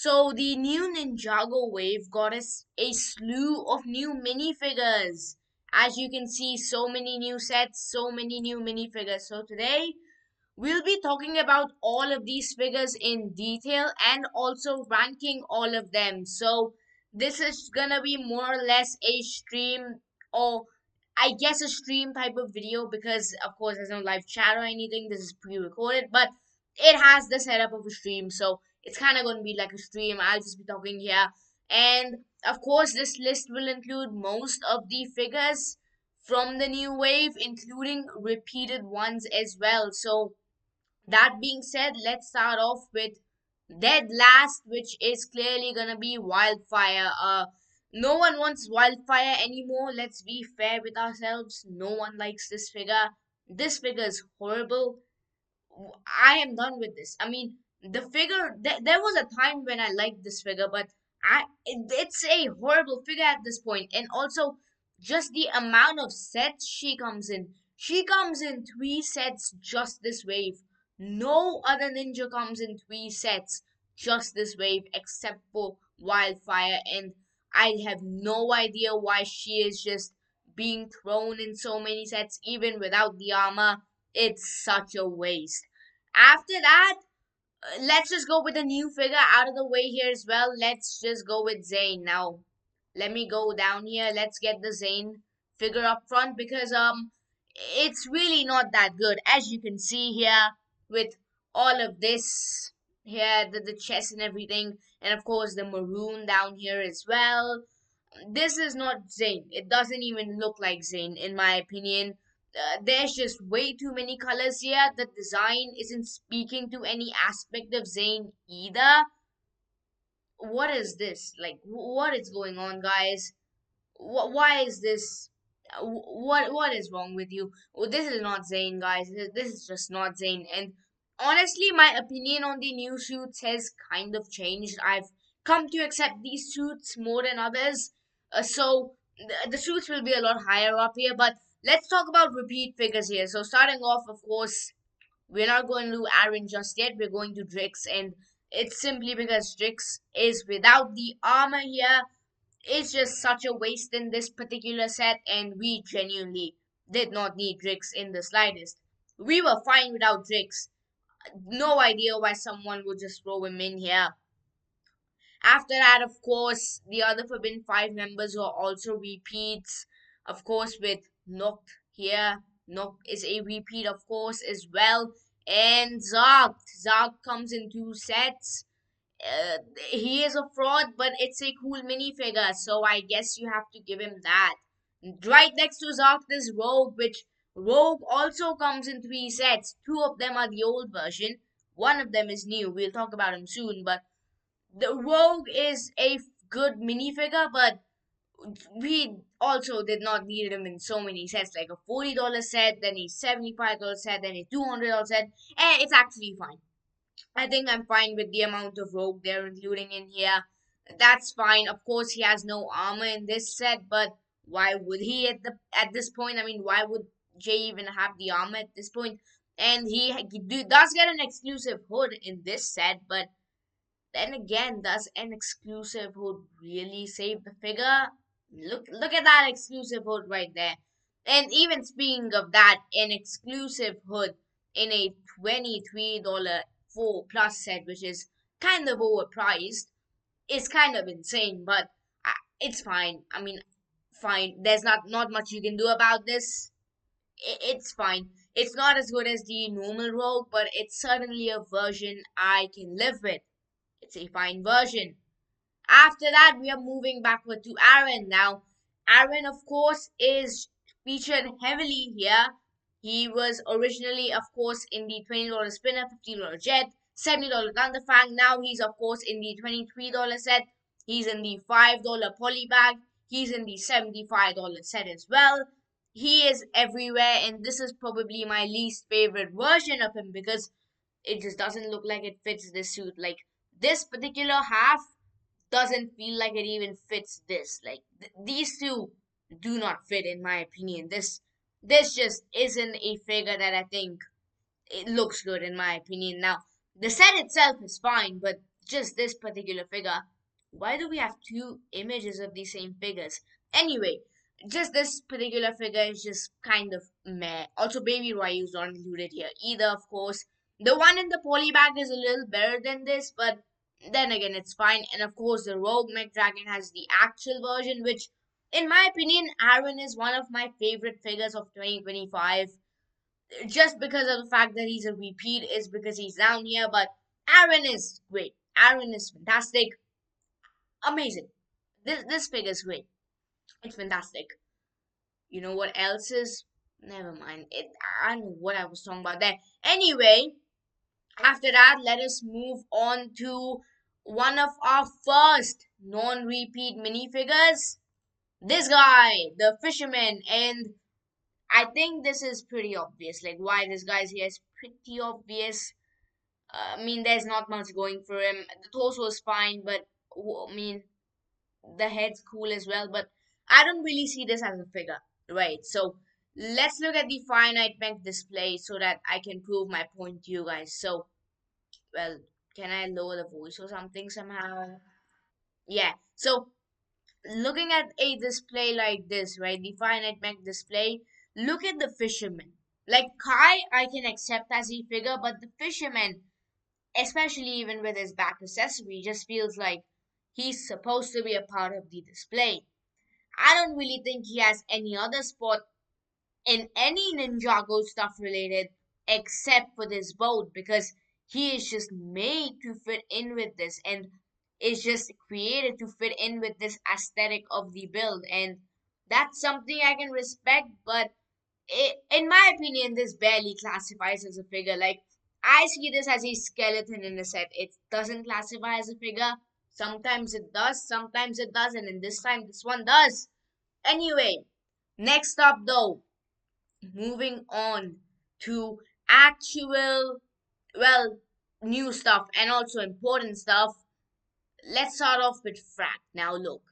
So the new Ninjago wave got us a slew of new minifigures. As you can see, so many new sets, so many new minifigures. So today we'll be talking about all of these figures in detail and also ranking all of them. So this is gonna be more or less a stream, or I guess a stream type of video, because of course there's no live chat or anything. This is pre-recorded, but it has the setup of a stream, so it's kind of gonna be like a stream. I'll just be talking here, and of course this list will include most of the figures from the new wave, including repeated ones as well. So that being said, let's start off with dead last, which is clearly gonna be Wildfire. No one wants Wildfire anymore. Let's be fair with ourselves. No one likes this figure. This figure is horrible. I am done with this. I mean, the figure. There was a time when I liked this figure, but it's a horrible figure at this point. And also, just the amount of sets she comes in. She comes in 3 sets just this wave. No other ninja comes in 3 sets just this wave except for Wildfire, and I have no idea why she is just being thrown in so many sets even without the armor. It's such a waste. After that, let's just go with a new figure out of the way here as well. Let's just go with Zane. Now, let me go down here. Let's get the Zane figure up front, because it's really not that good. As you can see here with all of this here, the chest and everything, and of course the maroon down here as well. This is not Zane. It doesn't even look like Zane in my opinion. There's just way too many colors here. The design isn't speaking to any aspect of Zane either. What is this? Like, what is going on, guys? Why is this? What is wrong with you? Well, this is not Zane, guys. This is just not Zane. And honestly, my opinion on the new suits has kind of changed. I've come to accept these suits more than others. So the suits will be a lot higher up here. But let's talk about repeat figures here. So starting off, of course, we're not going to Aaron just yet. We're going to Drix, and it's simply because Drix is without the armor here. It's just such a waste in this particular set, and we genuinely did not need Drix in the slightest. We were fine without Drix. No idea why someone would just throw him in here. After that, of course, the other Forbidden 5 members were also repeats. Of course, with Nook here. Nook is a repeat, of course, as well. And Zark. Zark comes in 2 sets. He is a fraud, but it's a cool minifigure, so I guess you have to give him that. Right next to Zark, there's Rogue, which Rogue also comes in 3 sets. 2 of them are the old version. One of them is new. We'll talk about him soon, but the Rogue is a good minifigure, but we also did not need him in so many sets, like a $40 set, then a $75 set, then a $200 set, and it's actually fine. I think I'm fine with the amount of Rogue they're including in here. That's fine. Of course, he has no armor in this set, but why would he at this point? I mean, why would Jay even have the armor at this point? And does get an exclusive hood in this set, but then again, does an exclusive hood really save the figure? Look at that exclusive hood right there. And even speaking of that, an exclusive hood in a $23 4+ set, which is kind of overpriced, is kind of insane, but it's fine. I mean, fine. There's not much you can do about this. It's fine. It's not as good as the normal Rogue, but it's certainly a version I can live with. It's a fine version. After that, we are moving backward to Aaron now. Aaron, of course, is featured heavily here. He was originally, of course, in the $20 spinner, $50 jet, $70 thunderfang. Now he's, of course, in the $23 set. He's in the $5 polybag. He's in the $75 set as well. He is everywhere, and this is probably my least favorite version of him because it just doesn't look like it fits this suit. Like, this particular half doesn't feel like it even fits this. Like, these two do not fit in my opinion. This just isn't a figure that I think it looks good in my opinion. Now, the set itself is fine, but just this particular figure. Why do we have two images of the same figures? Anyway, just this particular figure is just kind of meh. Also, Baby Ryu's not included here either, of course. The one in the poly bag is a little better than this, but then again, it's fine. And of course, the Rogue Mech Dragon has the actual version, which, in my opinion, Aaron is one of my favorite figures of 2025. Just because of the fact that he's a repeat is because he's down here, but Aaron is great. Aaron is fantastic, amazing. This figure is great. It's fantastic. You know what else is? Never mind. I don't know what I was talking about there. Anyway, after that, let us move on to one of our first non-repeat minifigures. This guy, the fisherman, and I think this is pretty obvious. Like why this guy's here is pretty obvious. I mean, there's not much going for him. The torso is fine, but I mean, the head's cool as well. But I don't really see this as a figure, right? So let's look at the finite mech display so that I can prove my point to you guys. So, well, can I lower the voice or something somehow? Yeah. So looking at a display like this, right? The finite mech display. Look at the fisherman. Like Kai, I can accept as a figure, but the fisherman, especially even with his back accessory, just feels like he's supposed to be a part of the display. I don't really think he has any other spot in any Ninjago stuff related except for this boat because he is just made to fit in with this and is just created to fit in with this aesthetic of the build, and that's something I can respect, but in my opinion, this barely classifies as a figure. Like, I see this as a skeleton in a set. It doesn't classify as a figure. Sometimes it does, sometimes it doesn't, and this time this one does. Anyway, next up though, moving on to actual, well, new stuff and also important stuff. Let's start off with Frack. Now, look,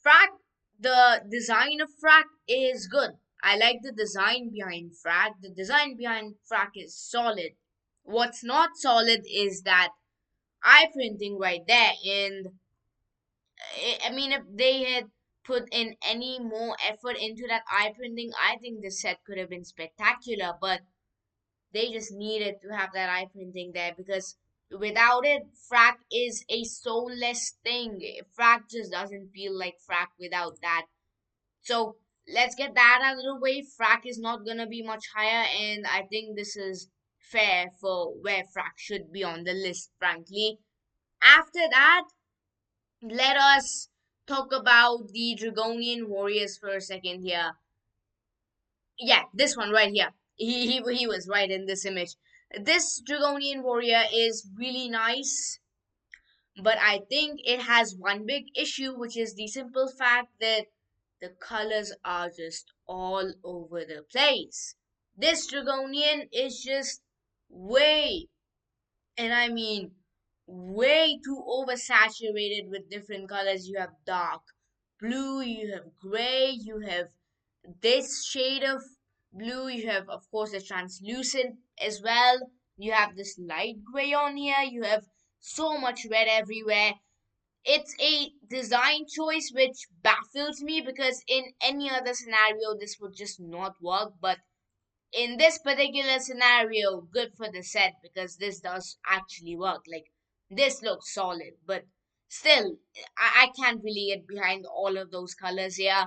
Frack, the design of Frack is good. I like the design behind Frack. The design behind Frack is solid. What's not solid is that eye printing right there. And I mean, if they had put in any more effort into that eye printing, I think the set could have been spectacular. But they just needed to have that eye printing there because without it, Frack is a soulless thing. Frack just doesn't feel like Frack without that. So let's get that out of the way. Frack is not gonna be much higher, and I think this is fair for where Frack should be on the list, frankly. After that, let us talk about the Dragonian Warriors for a second here. Yeah, this one right here. He was right in this image. This Dragonian Warrior is really nice, but I think it has one big issue, which is the simple fact that the colors are just all over the place. This Dragonian is just way, and I mean way too oversaturated with different colors. You have dark blue, you have gray, you have this shade of blue, you have of course the translucent as well, you have this light gray on here, you have so much red everywhere. It's a design choice which baffles me because in any other scenario this would just not work, but in this particular scenario, good for the set because this does actually work. Like, this looks solid, but still, I can't really get behind all of those colors here.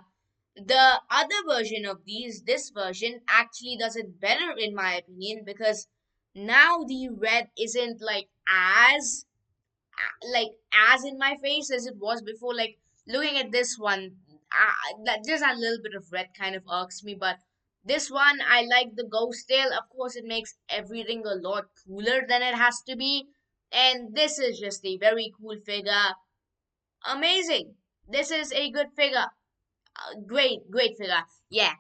The other version of this version actually does it better in my opinion because now the red isn't like as in my face as it was before. Like looking at this one, that just a little bit of red kind of irks me. But this one, I like the ghost tail. Of course, it makes everything a lot cooler than it has to be. And this is just a very cool figure. Amazing. This is a good figure. Great figure. Yeah.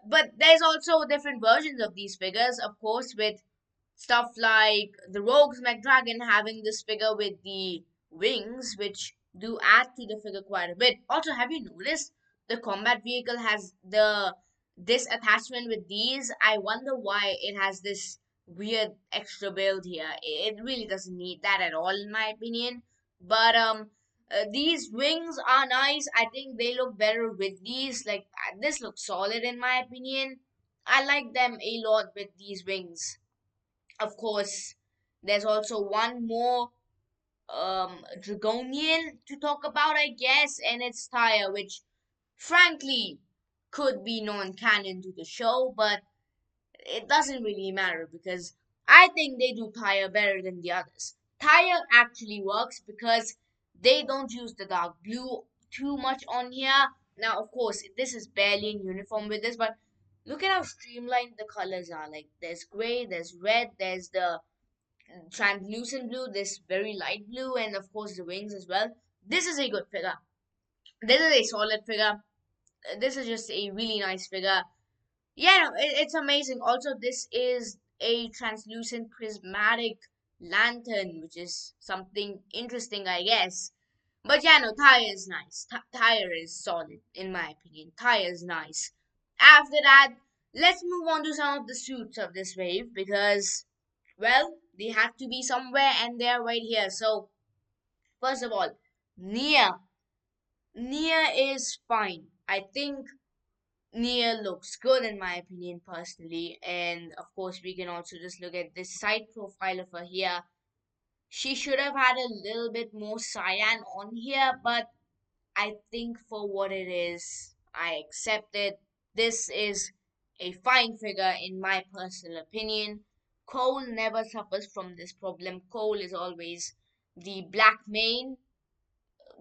But there's also different versions of these figures, of course, with stuff like the Rogue's McDragon having this figure with the wings, which do add to the figure quite a bit. Also, have you noticed the combat vehicle has this attachment with these? I wonder why it has this weird extra build here. It really doesn't need that at all, in my opinion. But these wings are nice. I think they look better with these. Like this looks solid, in my opinion. I like them a lot with these wings. Of course, there's also one more Dragonian to talk about, I guess, and it's Tyre, which frankly could be non-canon to the show, but it doesn't really matter because I think they do Tyre better than the others. Tyre actually works because they don't use the dark blue too much on here. Now, of course, this is barely in uniform with this, but look at how streamlined the colors are. Like, there's gray, there's red, there's the translucent blue, this very light blue, and of course the wings as well. This is a good figure. This is a solid figure. This is just a really nice figure. Yeah, no, it's amazing. Also, this is a translucent prismatic lantern, which is something interesting, I guess. But yeah, no, Tyre is nice. Tyre is solid, in my opinion. Tyre is nice. After that, let's move on to some of the suits of this wave because, well, they have to be somewhere and they're right here. So, first of all, Nia. Nia is fine. I think Nia looks good in my opinion personally, and of course we can also just look at this side profile of her here. She should have had a little bit more cyan on here, but I think for what it is, I accept it. This is a fine figure in my personal opinion. Cole never suffers from this problem. Cole is always the black main.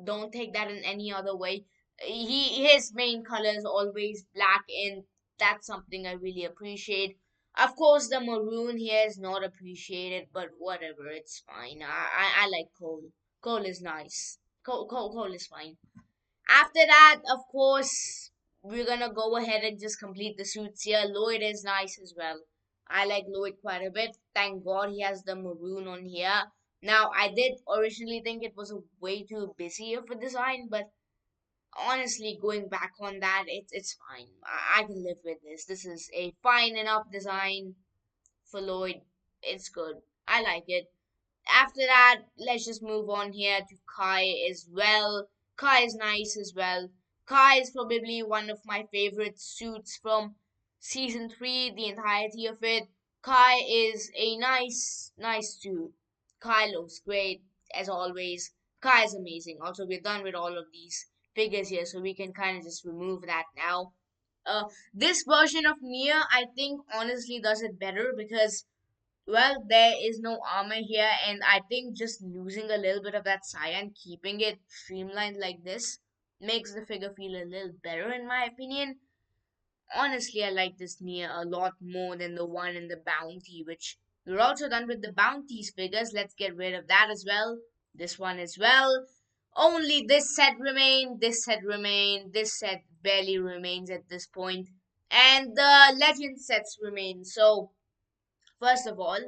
Don't take that in any other way. His main color is always black, and that's something I really appreciate. Of course, the maroon here is not appreciated, but whatever, it's fine. I like Cole. Cole is nice. Cole is fine. After that, of course, we're gonna go ahead and just complete the suits here. Lloyd is nice as well. I like Lloyd quite a bit. Thank God he has the maroon on here. Now, I did originally think it was a way too busy of a design, but honestly, going back on that, it's fine. I can live with this. This is a fine enough design for Lloyd. It's good. I like it. After that, let's just move on here to Kai as well. Kai is nice as well. Kai is probably one of my favorite suits from season 3, the entirety of it. Kai is a nice suit. Kai looks great as always. Kai is amazing. Also, we're done with all of these figures here, so we can kind of just remove that now. This version of Nia, I think, honestly does it better because well, there is no armor here, and I think just losing a little bit of that cyan, keeping it streamlined like this, makes the figure feel a little better, in my opinion. Honestly, I like this Nia a lot more than the one in the Bounty, which we're also done with the Bounties figures. Let's get rid of that as well. This one as well. Only this set remain, this set remain, this set barely remains at this point, and the legend sets remain. So, first of all,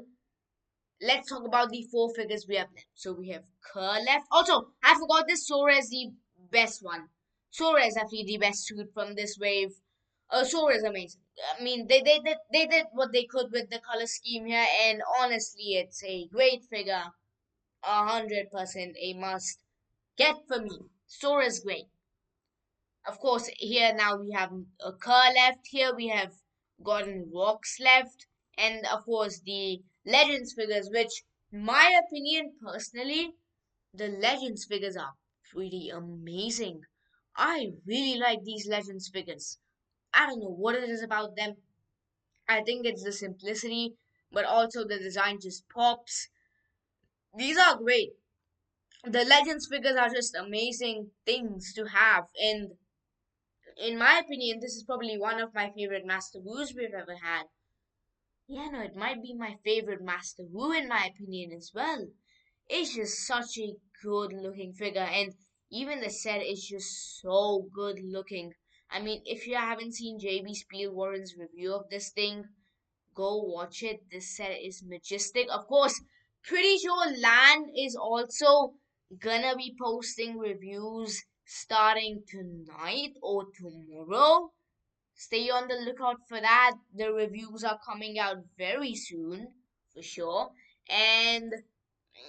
let's talk about the four figures we have left. So we have Kerr left. Also, I forgot this. Sora is the best one. Sora is actually the best suit from this wave. Sora is amazing. I mean, they did what they could with the color scheme here, and honestly, it's a great figure. 100% a must get for me. Sora is great. Of course, here now we have a Kerr left. Here we have Gordon Rocks left, and of course the Legends figures, which, in my opinion, personally, the Legends figures are pretty amazing. I really like these Legends figures. I don't know what it is about them. I think it's the simplicity, but also the design just pops. These are great. The Legends figures are just amazing things to have, and in my opinion, this is probably one of my favorite Master Woos we've ever had. Yeah, no, it might be my favorite Master Woo in my opinion as well. It's just such a good looking figure, and even the set is just so good looking. I mean, if you haven't seen JB Spielwarren's review of this thing, go watch it. This set is majestic. Of course, pretty sure Lan is also gonna be posting reviews starting tonight or tomorrow. Stay on the lookout for that. The reviews are coming out very soon. for sure. And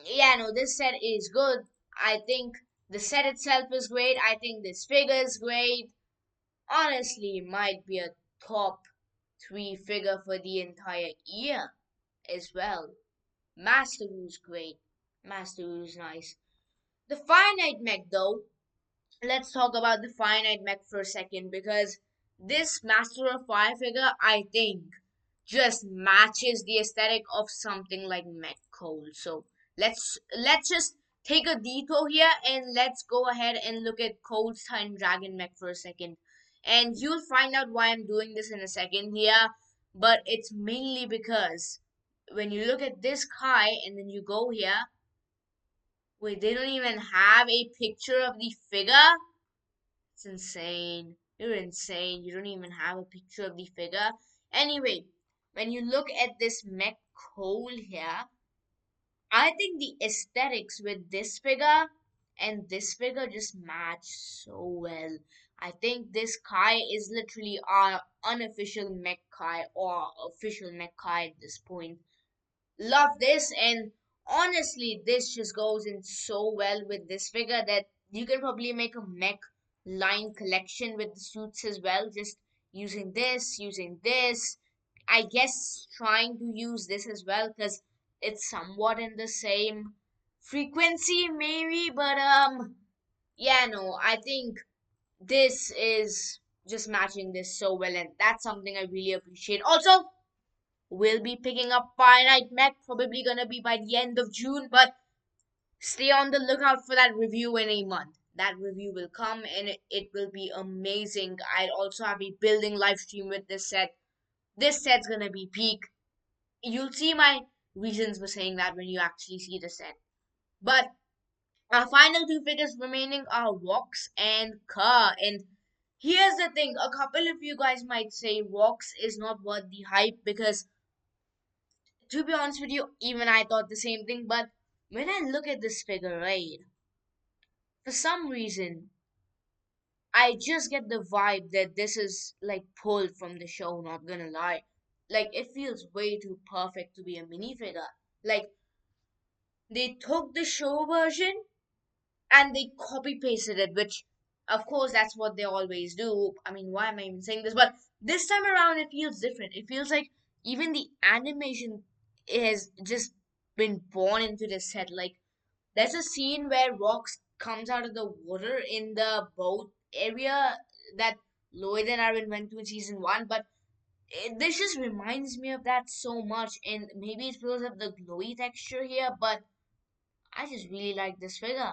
yeah, no, this set is good. I think the set itself is great. I think this figure is great. Honestly, might be a top three figure for the entire year as well. Master Wu's great. Master Wu's nice. The finite mech though, let's talk about the finite mech for a second because this Master of Fire figure, I think, just matches the aesthetic of something like Mech Cold. So let's just take a detour here and let's go ahead and look at Cold's Time Dragon Mech for a second. And you'll find out why I'm doing this in a second here, but it's mainly because when you look at this Kai and then you go here, wait, they don't even have a picture of the figure? It's insane. You're insane. You don't even have a picture of the figure. Anyway, when you look at this mech Cole here, I think the aesthetics with this figure and this figure just match so well. I think this Kai is literally our unofficial mech Kai or official mech Kai at this point. Love this, and honestly this just goes in so well with this figure that you can probably make a mech line collection with the suits as well, just using this, I guess trying to use this as well because it's somewhat in the same frequency maybe, but yeah, no, I think this is just matching this so well, and that's something I really appreciate. Also, we'll be picking up Finite Mech, probably gonna be by the end of June, but stay on the lookout for that review in a month. That review will come and it will be amazing. I'll also have a building live stream with this set. This set's gonna be peak. You'll see my reasons for saying that when you actually see the set. But our final two figures remaining are Rox and Kerr. And here's the thing, a couple of you guys might say Rox is not worth the hype because to be honest with you, even I thought the same thing. But when I look at this figure, right, for some reason, I just get the vibe that this is like pulled from the show, not gonna lie. Like, it feels way too perfect to be a minifigure. Like, they took the show version and they copy pasted it, which, of course, that's what they always do. I mean, why am I even saying this? But this time around, it feels different. It feels like even the animation has just been born into this set. Like, there's a scene where Rox comes out of the water in the boat area that Lloyd and Aaron went to in season one, but this just reminds me of that so much, and maybe it's because of the glowy texture here, but I just really like this figure.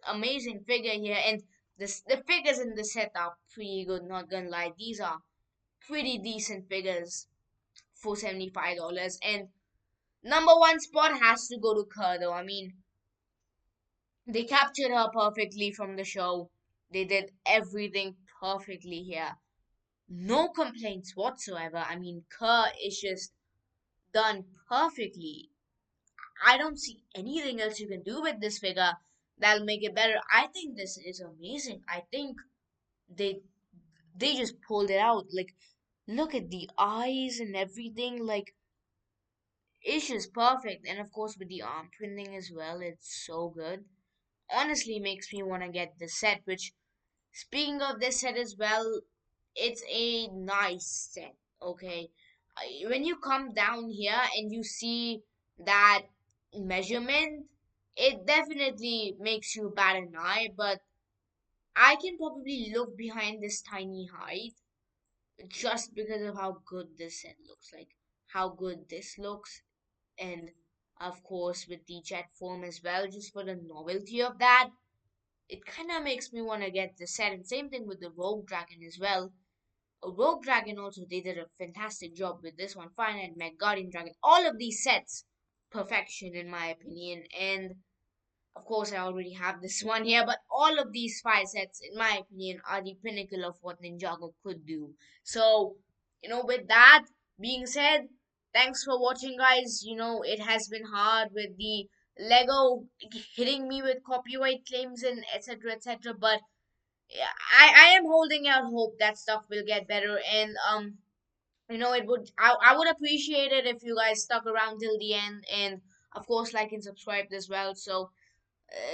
Amazing figure here, and the figures in the set are pretty good, not gonna lie. These are pretty decent figures for $75, and number one spot has to go to Kerr though. I mean, they captured her perfectly from the show. They did everything perfectly here. No complaints whatsoever. I mean, Kerr is just done perfectly. I don't see anything else you can do with this figure that'll make it better. I think this is amazing. I think they they just pulled it out. Like, look at the eyes and everything. Like, it's just perfect. And of course, with the arm printing as well, it's so good. Honestly, makes me want to get the set. Which, speaking of this set as well, it's a nice set. Okay, when you come down here and you see that measurement, it definitely makes you bat an eye. But I can probably look behind this tiny height just because of how good this set looks, like how good this looks, and of course with the jet form as well, just for the novelty of that, it kind of makes me want to get the set. And same thing with the Rogue Dragon as well. A Rogue Dragon also, they did a fantastic job with this one. Finite Mech, Guardian Dragon, all of these sets, perfection in my opinion. And of course, I already have this one here, but all of these five sets, in my opinion, are the pinnacle of what Ninjago could do. So, with that being said, thanks for watching, guys. It has been hard with the Lego hitting me with copyright claims and etc. etc. But yeah, I am holding out hope that stuff will get better. And I would appreciate it if you guys stuck around till the end, and of course like and subscribe as well. So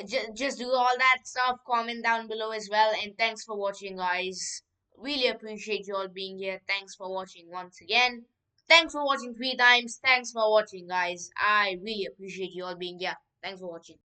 just do all that stuff, comment down below as well, and thanks for watching, guys. Really appreciate you all being here. Thanks for watching once again. Thanks for watching 3 times. Thanks for watching, guys. I really appreciate you all being here. Thanks for watching.